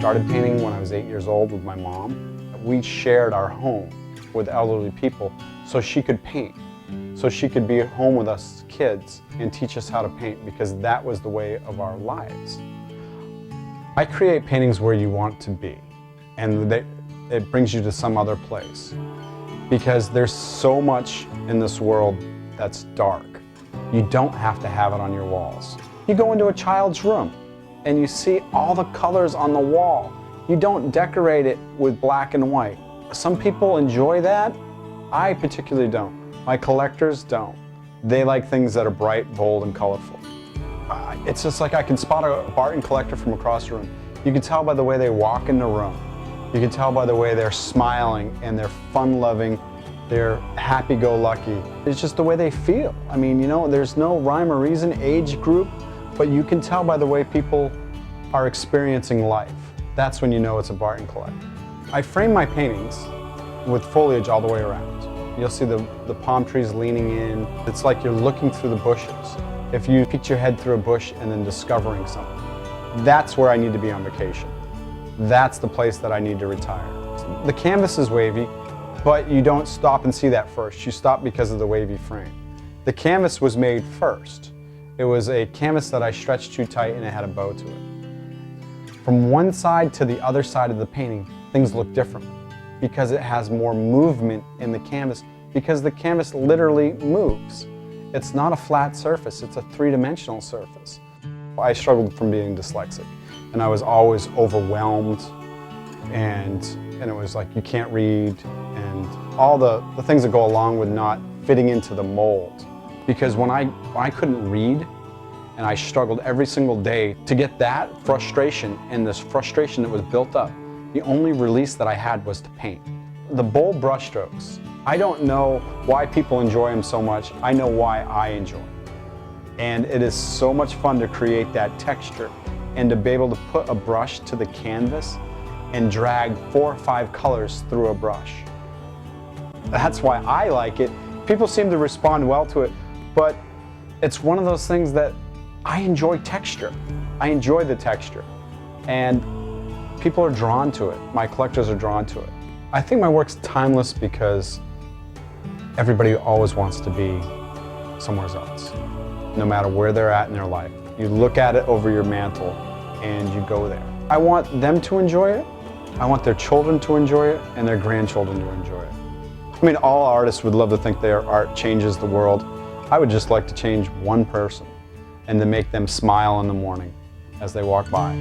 started painting when I was 8 years old with my mom. We shared our home with elderly people so she could paint, so she could be at home with us kids and teach us how to paint, because that was the way of our lives. I create paintings where you want to be, and it brings you to some other place, because there's so much in this world that's dark. You don't have to have it on your walls. You go into a child's room and you see all the colors on the wall. You don't decorate it with black and white. Some people enjoy that. I particularly don't. My collectors don't. They like things that are bright, bold, and colorful. It's just like I can spot a Barton collector from across the room. You can tell by the way they walk in the room. You can tell by the way they're smiling and they're fun-loving, they're happy-go-lucky. It's just the way they feel. I mean, you know, there's no rhyme or reason, age group, but you can tell by the way people are experiencing life. That's when you know it's a Barton collector. I frame my paintings with foliage all the way around. You'll see the palm trees leaning in. It's like you're looking through the bushes. If you peek your head through a bush and then discovering something, that's where I need to be on vacation. That's the place that I need to retire. The canvas is wavy, but you don't stop and see that first. You stop because of the wavy frame. The canvas was made first. It was a canvas that I stretched too tight and it had a bow to it. From one side to the other side of the painting, things look different because it has more movement in the canvas, because the canvas literally moves. It's not a flat surface, it's a three-dimensional surface. I struggled from being dyslexic, and I was always overwhelmed, and it was like you can't read, and all the things that go along with not fitting into the mold. Because when I couldn't read, and I struggled every single day to get that frustration and this frustration that was built up, the only release that I had was to paint. The bold brushstrokes, I don't know why people enjoy them so much. I know why I enjoy them. And it is so much fun to create that texture and to be able to put a brush to the canvas and drag 4 or 5 colors through a brush. That's why I like it. People seem to respond well to it, but it's one of those things that I enjoy texture. I enjoy the texture. And people are drawn to it. My collectors are drawn to it. I think my work's timeless because everybody always wants to be somewhere else, no matter where they're at in their life. You look at it over your mantle and you go there. I want them to enjoy it. I want their children to enjoy it and their grandchildren to enjoy it. I mean, all artists would love to think their art changes the world. I would just like to change one person and to make them smile in the morning as they walk by.